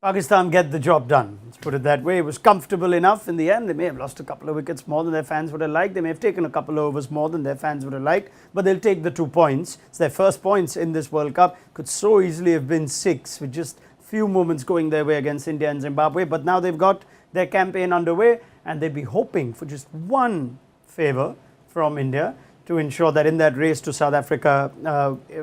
Pakistan get the job done. Let's put it that way. It was comfortable enough in the end. They may have lost a couple of wickets more than their fans would have liked. They may have taken a couple of overs more than their fans would have liked. But they'll take the 2 points. It's their first points in this World Cup. Could so easily have been 6 with just few moments going their way against India and Zimbabwe. But now they've got their campaign underway and they'd be hoping for just one favour from India to ensure that in that race to South Africa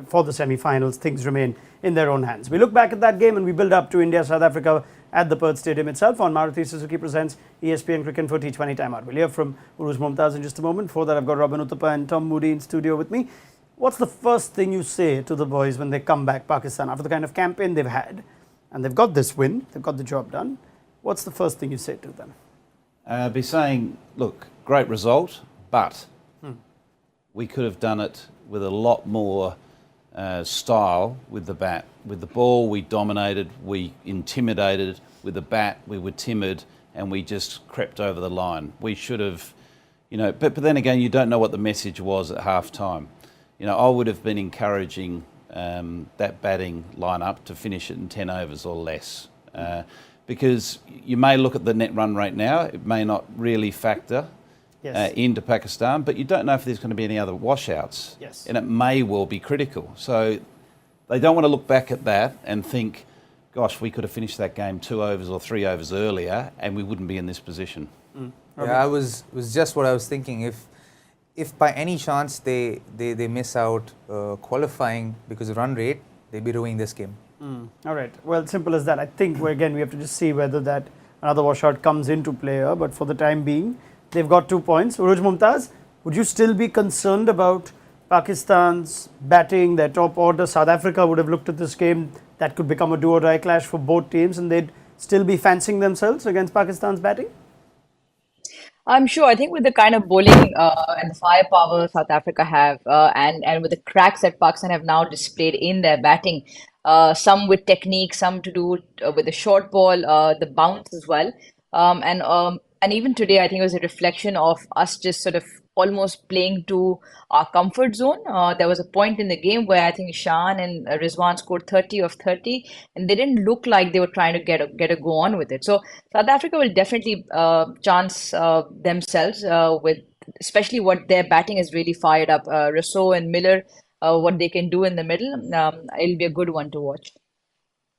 for the semi-finals, things remain in their own hands. We look back at that game and we build up to India-South Africa at the Perth Stadium itself on Maruti Suzuki presents ESPN Cricket for T20 Timeout. We'll hear from Uruj Mumtaz in just a moment. Before that, I've got Robin Uthappa and Tom Moody in studio with me. What's the first thing you say to the boys when they come back, Pakistan, after the kind of campaign they've had? And they've got this win, they've got the job done. What's the first thing you say to them? I'd be saying, look, great result, but we could have done it with a lot more style with the bat. With the ball, we dominated, we intimidated. With the bat, we were timid and we just crept over the line. We should have, but then again, you don't know what the message was at half time. I would have been encouraging that batting lineup to finish it in 10 overs or less. Because you may look at the net run rate now, it may not really factor into Pakistan, but you don't know if there's going to be any other washouts. Yes. And it may well be critical. So they don't want to look back at that and think, gosh, we could have finished that game 2 overs or 3 overs earlier and we wouldn't be in this position. Yeah, it was just what I was thinking. If by any chance they miss out qualifying because of run rate, they'd be ruining this game. All right. Well, simple as that. I think we have to just see whether that another washout comes into play here. But for the time being, they've got 2 points. Uruj Mumtaz, would you still be concerned about Pakistan's batting, their top order? South Africa would have looked at this game. That could become a do-or-die clash for both teams and they'd still be fancying themselves against Pakistan's batting? I'm sure. I think with the kind of bowling and the firepower South Africa have and with the cracks that Pakistan have now displayed in their batting, some with technique, some to do with the short ball, the bounce as well. And even today, I think it was a reflection of us just sort of almost playing to our comfort zone. There was a point in the game where I think Shan and Rizwan scored 30 of 30, and they didn't look like they were trying to get a go on with it. So South Africa will definitely chance themselves with, especially what their batting is really fired up. Rousseau and Miller, what they can do in the middle, it'll be a good one to watch.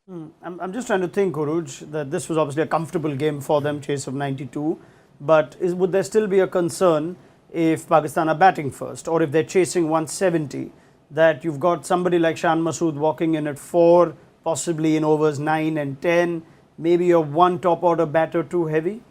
I'm just trying to think, Uruj, that this was obviously a comfortable game for them, chase of 92. But would there still be a concern if Pakistan are batting first, or if they're chasing 170, that you've got somebody like Shan Masood walking in at 4, possibly in overs 9 and 10, maybe a one top order batter too heavy?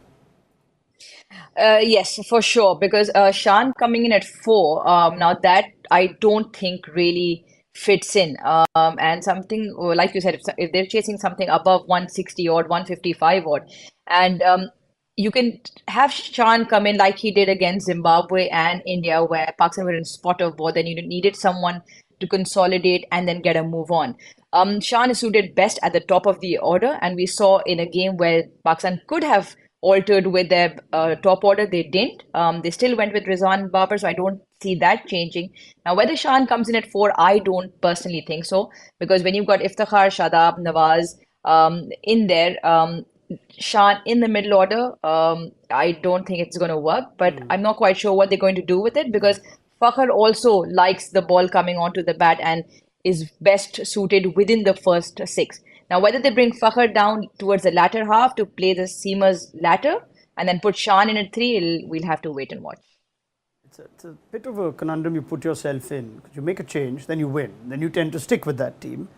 Yes, for sure, because Shan coming in at 4, now that I don't think really fits in. And something, like you said, if they're chasing something above 160 odd, 155 odd, and you can have Shan come in like he did against Zimbabwe and India, where Pakistan were in spot of ball, then you needed someone to consolidate and then get a move on. Shan is suited best at the top of the order, and we saw in a game where Pakistan could have altered with their top order, they didn't. They still went with Rizwan and Babar, so I don't see that changing. Now, whether Shan comes in at 4, I don't personally think so, because when you've got Iftikhar, Shadab, Nawaz in there, Shan in the middle order, I don't think it's going to work, but I'm not quite sure what they're going to do with it, because Fakhr also likes the ball coming onto the bat and is best suited within the first 6. Now, whether they bring Fakhr down towards the latter half to play the seamers latter and then put Shan in at 3, we'll have to wait and watch. It's a bit of a conundrum you put yourself in. You make a change, then you win. Then you tend to stick with that team.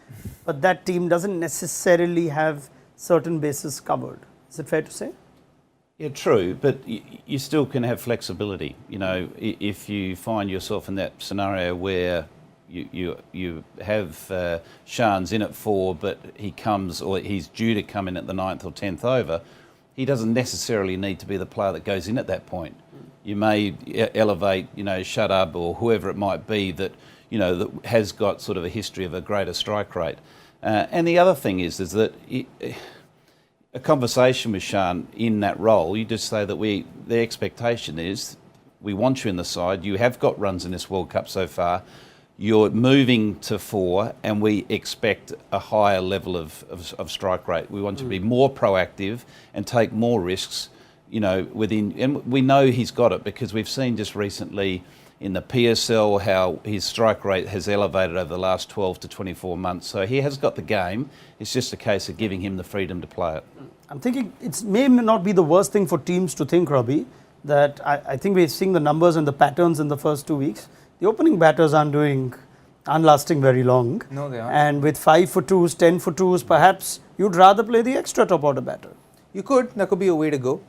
But that team doesn't necessarily have certain bases covered. Is it fair to say? Yeah, true, but you still can have flexibility. If you find yourself in that scenario where you have Shan's in at 4, but he comes, or he's due to come in at the 9th or 10th over, he doesn't necessarily need to be the player that goes in at that point. You may elevate, Shadab or whoever it might be that has got sort of a history of a greater strike rate. And the other thing is that a conversation with Shan in that role, you just say that the expectation is we want you in the side. You have got runs in this World Cup so far, you're moving to 4 and we expect a higher level of strike rate. We want to be more proactive and take more risks, and we know he's got it because we've seen just recently in the PSL how his strike rate has elevated over the last 12 to 24 months. So he has got the game. It's just a case of giving him the freedom to play it. I'm thinking it may not be the worst thing for teams to think, Robbie, that I think we're seeing the numbers and the patterns in the first 2 weeks. The opening batters aren't lasting very long. No, they aren't. And with 5 for 2s, 10 for 2s, perhaps you'd rather play the extra top order batter. That could be a way to go.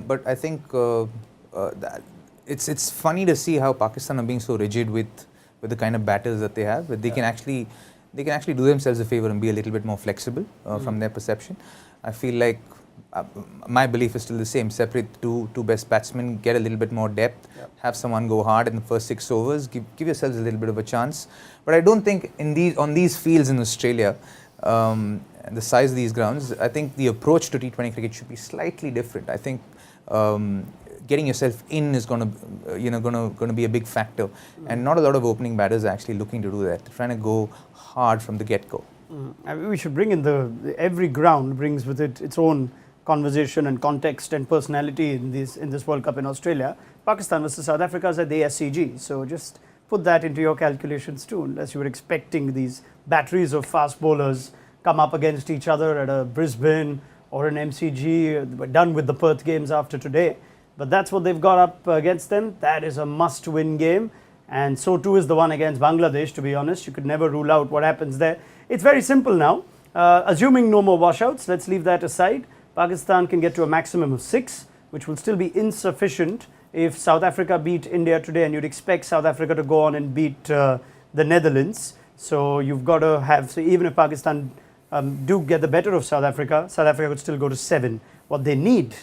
But I think that it's funny to see how Pakistan are being so rigid with the kind of batters that they have. But they can actually do themselves a favor and be a little bit more flexible from their perception. I feel like my belief is still the same. Separate the two best batsmen, get a little bit more depth, have someone go hard in the first 6 overs, give yourselves a little bit of a chance. But I don't think on these fields in Australia, the size of these grounds, I think the approach to T20 cricket should be slightly different. I think getting yourself in is going to be a big factor, and not a lot of opening batters are actually looking to do that. They're trying to go hard from the get-go. I mean, we should bring in every ground brings with it its own conversation and context and personality in this World Cup in Australia. Pakistan versus South Africa is at the SCG, so just put that into your calculations too, unless you were expecting these batteries of fast bowlers come up against each other at a Brisbane or an MCG. We're done with the Perth games after today, but that's what they've got up against them. That is a must-win game, and so too is the one against Bangladesh. To be honest, you could never rule out what happens there. It's very simple now. Assuming no more washouts, let's leave that aside. Pakistan can get to a maximum of 6, which will still be insufficient if South Africa beat India today, and you'd expect South Africa to go on and beat the Netherlands. So you've got to have, so even if Pakistan do get the better of South Africa would still go to 7. What they need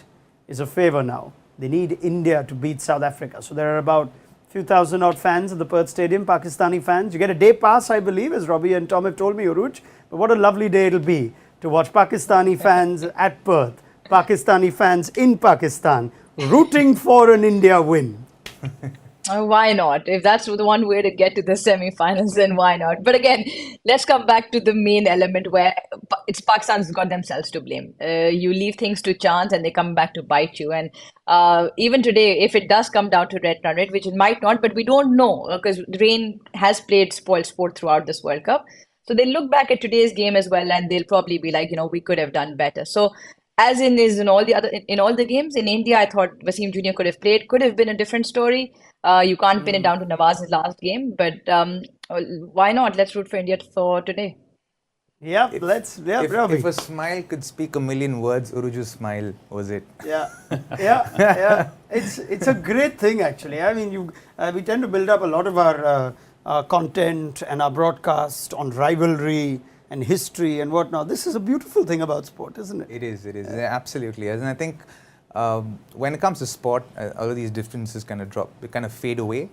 is a favour now. They need India to beat South Africa. So there are about a few thousand odd fans at the Perth Stadium, Pakistani fans. You get a day pass, I believe, as Robbie and Tom have told me, Uruj. But what a lovely day it'll be to watch Pakistani fans at Perth, Pakistani fans in Pakistan, rooting for an India win. Why not? If that's the one way to get to the semi-finals, then why not? But again, let's come back to the main element where it's Pakistan's got themselves to blame. You leave things to chance and they come back to bite you. And even today, if it does come down to red run rate, which it might not, but we don't know because rain has played spoil sport throughout this World Cup. So they'll look back at today's game as well and they'll probably be like, we could have done better. So as in all the games in India, I thought Wasim Jr. could have played, could have been a different story. You can't pin it down to Nawaz's last game, but why not? Let's root for India for today. Yeah, if a smile could speak a million words, Uruju's smile was it. Yeah. It's a great thing actually. I mean, we tend to build up a lot of our content and our broadcast on rivalry and history and whatnot. This is a beautiful thing about sport, isn't it? It is. It absolutely is. And I think when it comes to sport, all of these differences kind of drop, they kind of fade away.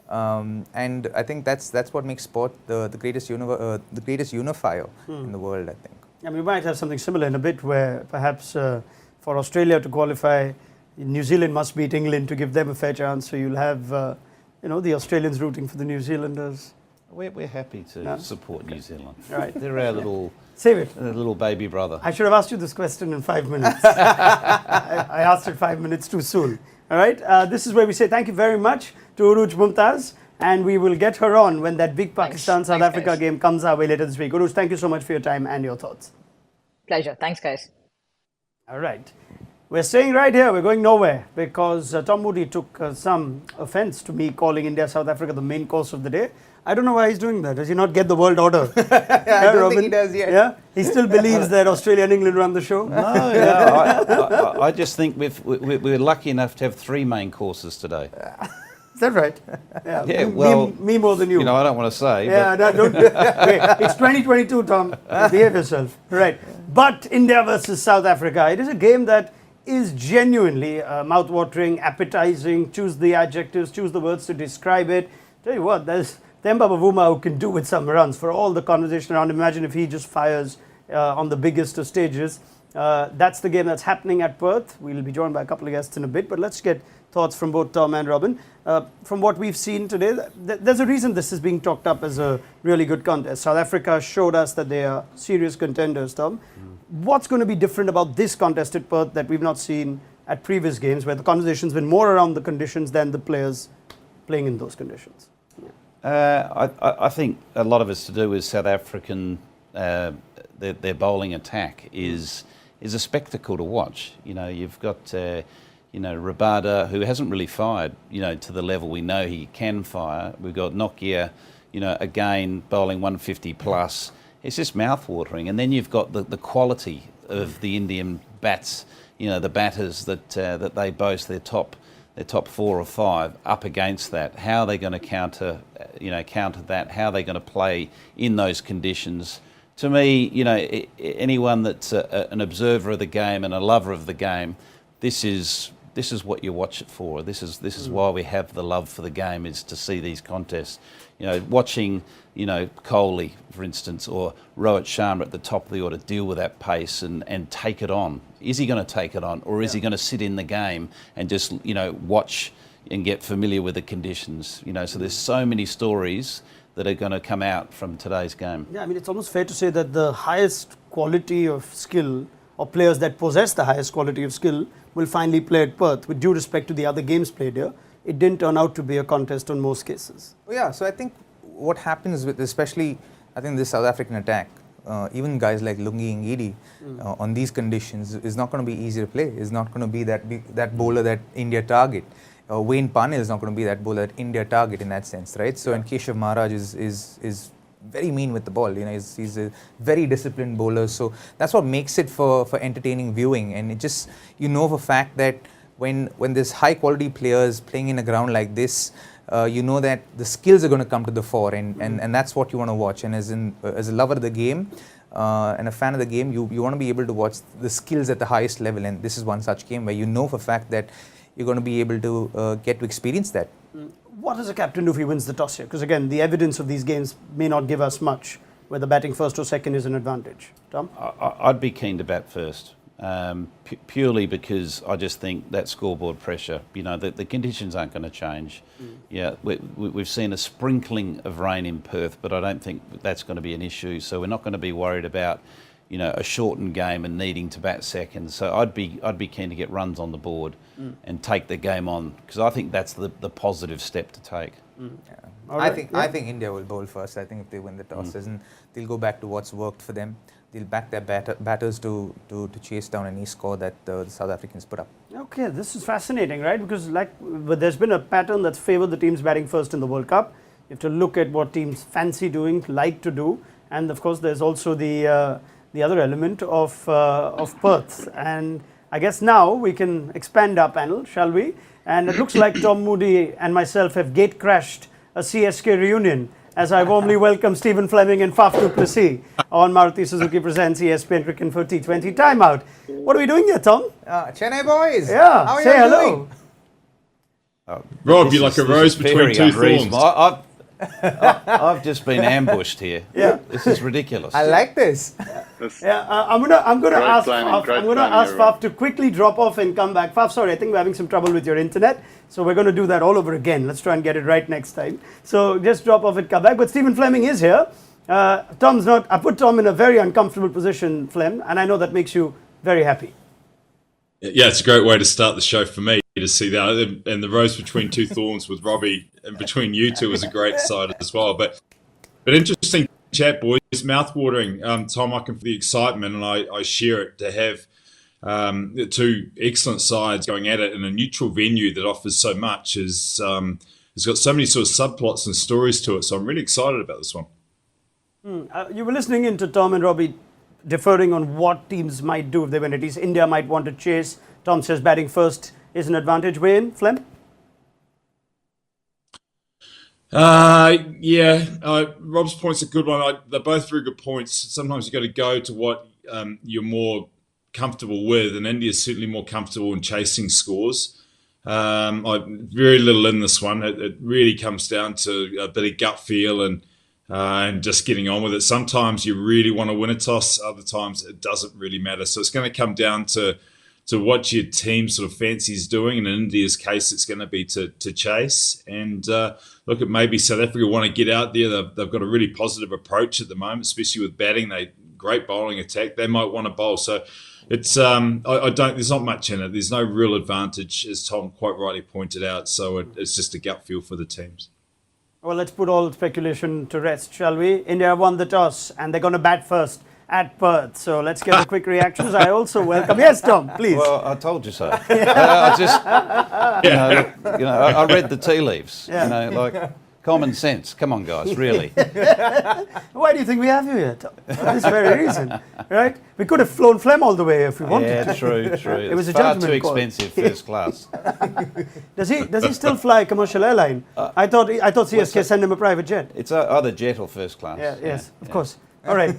And I think that's what makes sport the greatest unifier in the world, I think. And we might have something similar in a bit where perhaps for Australia to qualify, New Zealand must beat England to give them a fair chance. So you'll have the Australians rooting for the New Zealanders. We're happy to support New Zealand. Right. They're our little little baby brother. I should have asked you this question in 5 minutes. I asked it 5 minutes too soon. All right. This is where we say thank you very much to Uruj Mumtaz, and we will get her on when that big Pakistan-South Africa game comes our way later this week. Uruj, thank you so much for your time and your thoughts. Pleasure. Thanks, guys. All right. We're staying right here. We're going nowhere because Tom Moody took some offense to me calling India-South Africa the main course of the day. I don't know why he's doing that. Does he not get the world order? I don't think he does yet. Yeah? He still believes that Australia and England run the show? No, I just think we're lucky enough to have 3 main courses today. Is that right? Yeah, well, me more than you. I don't want to say. Yeah, no, don't. Wait, it's 2022, Tom. Behave yourself. Right. But India versus South Africa. It is a game that is genuinely mouth-watering, appetizing. Choose the adjectives, choose the words to describe it. Tell you what, there's Themba Bavuma who can do with some runs for all the conversation around. Imagine if he just fires on the biggest of stages. That's the game that's happening at Perth. We'll be joined by a couple of guests in a bit, but let's get thoughts from both Tom and Robin. From what we've seen today, there's a reason this is being talked up as a really good contest. South Africa showed us that they are serious contenders, Tom. What's going to be different about this contest at Perth that we've not seen at previous games, where the conversation's been more around the conditions than the players playing in those conditions? I think a lot of it's to do with South African, their bowling attack is a spectacle to watch. You know, you've got, Rabada, who hasn't really fired, to the level we know he can fire. We've got Nokia, again, bowling 150 plus. It's just mouth-watering. And then you've got the quality of the Indian bats, the batters that they boast, their top 4 or 5 up against that. How are they going to counter that? How are they going to play in those conditions? To me, anyone that's an observer of the game and a lover of the game, this is what you watch it for. This is why we have the love for the game, is to see these contests. Watching, Kohli, for instance, or Rohit Sharma at the top of the order deal with that pace and take it on. Is he going to take it on, or is he going to sit in the game and just, watch and get familiar with the conditions? So there's so many stories that are going to come out from today's game. Yeah, I mean, it's almost fair to say that the highest quality of skill, or players that possess the highest quality of skill, will finally play at Perth. With due respect to the other games played here, it didn't turn out to be a contest on most cases. Yeah, so I think what happens with, especially, I think this South African attack, even guys like Lungi and Gidi, on these conditions, is not going to be easy to play. Is not going to be that bowler that India target. Wayne Panel is not going to be that bowler that India target in that sense, right? So, and Keshav Maharaj is very mean with the ball. He's a very disciplined bowler. So that's what makes it for entertaining viewing. And it just, for fact that when there's high quality players playing in a ground like this, that the skills are going to come to the fore, and that's what you want to watch. And as a lover of the game and a fan of the game, you want to be able to watch the skills at the highest level. And this is one such game where for fact that you're going to be able to get to experience that. What does a captain do if he wins the toss here? Because again, the evidence of these games may not give us much, whether batting first or second is an advantage. Tom? I'd be keen to bat first, purely because I just think that scoreboard pressure, the conditions aren't going to change. Yeah, we've seen a sprinkling of rain in Perth, but I don't think that's going to be an issue. So we're not going to be worried about a shortened game and needing to bat second. So I'd be keen to get runs on the board and take the game on, because I think that's the positive step to take. Yeah. I think India will bowl first. I think if they win the toss, they'll go back to what's worked for them. They'll back their batters to chase down any score that the South Africans put up. Okay, this is fascinating, right? Because there's been a pattern that's favoured the teams batting first in the World Cup. You have to look at what teams fancy doing, like to do, and of course there's also the other element of Perth. And I guess now we can expand our panel, shall we? And it looks like Tom Moody and myself have gate crashed a CSK reunion, as I warmly welcome Stephen Fleming and Faf du Plessis on Maruti Suzuki Presents ESPN Cricket for T20 Timeout. What are we doing here, Tom? Chennai boys. Yeah, how are say you hello. Doing? Rob, you're like a rose between two thorns. I've just been ambushed here. Yeah. This is ridiculous. I like this. Yeah, I'm gonna ask everyone. Faf to quickly drop off and come back. Faf, sorry, I think we're having some trouble with your internet, so we're going to do that all over again. Let's try and get it right next time. So just drop off and come back. But Stephen Fleming is here. Tom's not. I put Tom in a very uncomfortable position, Flem, and I know that makes you very happy. Yeah, it's a great way to start the show for me to see that. And the rose between two thorns with Robbie and between you two was a great sight as well. But interesting chat, boys. Mouth-watering. Tom, I can feel the excitement, and I share it, to have the two excellent sides going at it in a neutral venue that offers so much. It's got so many sort of subplots and stories to it. So I'm really excited about this one. You were listening into Tom and Robbie deferring on what teams might do if they win. At least India might want to chase. Tom says batting first is an advantage. Wayne, Flem? Rob's point's a good one. They're both very good points. Sometimes you've got to go to what you're more comfortable with, and India's certainly more comfortable in chasing scores. Very little in this one. It really comes down to a bit of gut feel and just getting on with it. Sometimes you really want to win a toss, other times it doesn't really matter. So it's going to come down to what your team sort of fancies doing. And in India's case, it's going to be to chase. And look, it maybe South Africa want to get out there. They've got a really positive approach at the moment, especially with batting. Great bowling attack. They might want to bowl. So it's there's not much in it. There's no real advantage, as Tom quite rightly pointed out. So it's just a gut feel for the teams. Well, let's put all speculation to rest, shall we? India won the toss and they're going to bat first at Perth. So let's get the quick reactions. I also welcome. Yes, Tom, please. Well, I told you so. I just, I read the tea leaves. Yeah. Like common sense. Come on, guys, really. Why do you think we have you here, Tom? For this very reason, right? We could have flown Flem all the way if we wanted to. Yeah, true. It was It's a far gentleman too call. expensive, first class. Does he still fly commercial airline? I thought CSK sent him a private jet. It's either jet or first class. Yes, of course. All right.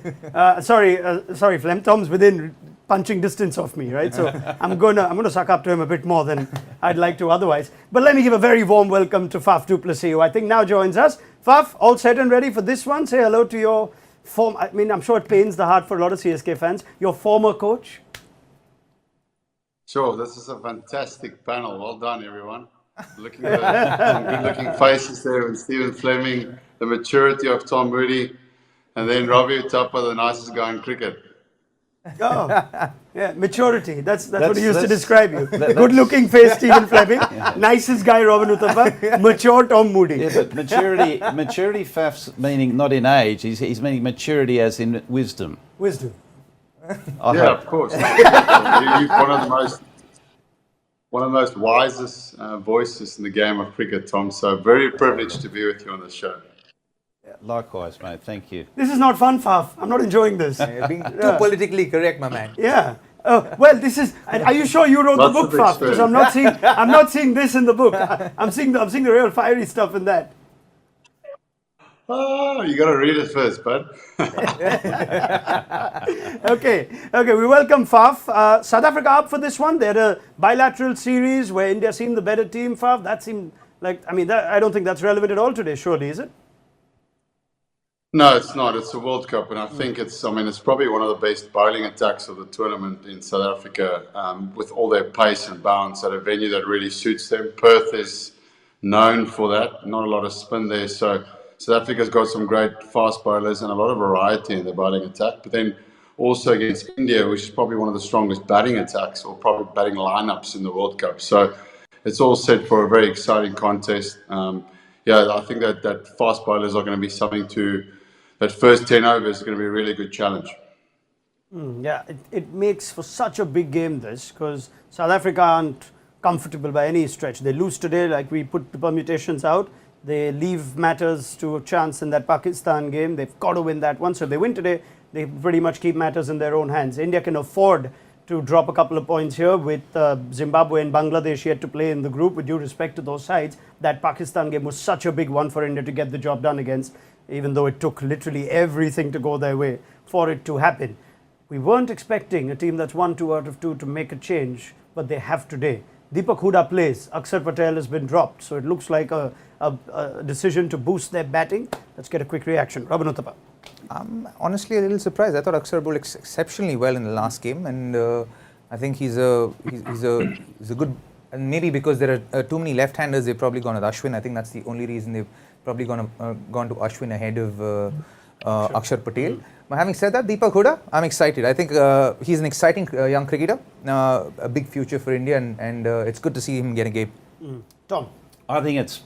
Sorry, Flem. Tom's within punching distance of me, right? So I'm gonna suck up to him a bit more than I'd like to otherwise. But let me give a very warm welcome to Faf du Plessis, who I think now joins us. Faf, all set and ready for this one? Say hello to your I'm sure it pains the heart for a lot of CSK fans. Your former coach. Sure, this is a fantastic panel. Well done, everyone. Looking at some good-looking faces there with Stephen Fleming, the maturity of Tom Moody, and then Robbie Uthappa, the nicest guy in cricket. Oh, yeah, maturity. That's what he used to describe you. Good-looking face, Stephen Fleming. Nicest guy, Robin Uthappa. Mature Tom Moody. Yeah, but maturity, Faf's meaning not in age. He's meaning maturity as in wisdom. Wisdom. I Yeah, hope. of course. You're one of the most wisest voices in the game of cricket, Tom. So very privileged to be with you on the show. Likewise, mate. Thank you. This is not fun, Faf. I'm not enjoying this. You're being too politically correct, my man. Yeah. Well, this is. Are you sure you wrote Lots the book, of Faf? Because I'm not seeing this in the book. I'm seeing the real fiery stuff in that. Oh, you got to read it first, bud. Okay. We welcome Faf. South Africa up for this one. They had a bilateral series where India seemed the better team. Faf, that seemed like. I don't think that's relevant at all today. Surely, is it? No, it's not. It's a World Cup, and I think it's probably one of the best bowling attacks of the tournament in South Africa, with all their pace and bounce at a venue that really suits them. Perth is known for that. Not a lot of spin there, so South Africa's got some great fast bowlers and a lot of variety in their bowling attack. But then also against India, which is probably one of the strongest batting attacks or probably batting lineups in the World Cup. So it's all set for a very exciting contest. I think that fast bowlers are going to be something to. That first 10 overs is going to be a really good challenge. It makes for such a big game this, because South Africa aren't comfortable by any stretch. They lose today, like we put the permutations out. They leave matters to a chance in that Pakistan game. They've got to win that one. So if they win today, they pretty much keep matters in their own hands. India can afford to drop a couple of points here with Zimbabwe and Bangladesh yet to play in the group. With due respect to those sides, that Pakistan game was such a big one for India to get the job done against, even though it took literally everything to go their way for it to happen. We weren't expecting a team that's won 2 out of 2 to make a change, but they have today. Deepak Hooda plays. Akshar Patel has been dropped, so it looks like a decision to boost their batting. Let's get a quick reaction. Robin Uthappa. I'm honestly a little surprised. I thought Akshar bowled exceptionally well in the last game, and I think he's a good. And maybe because there are too many left-handers, they've probably gone with Ashwin. I think that's the only reason they've probably gone to Ashwin ahead of Akshar Patel. But having said that, Deepak Hooda, I'm excited. I think he's an exciting young cricketer, a big future for India, and it's good to see him get a game. Tom. I think it's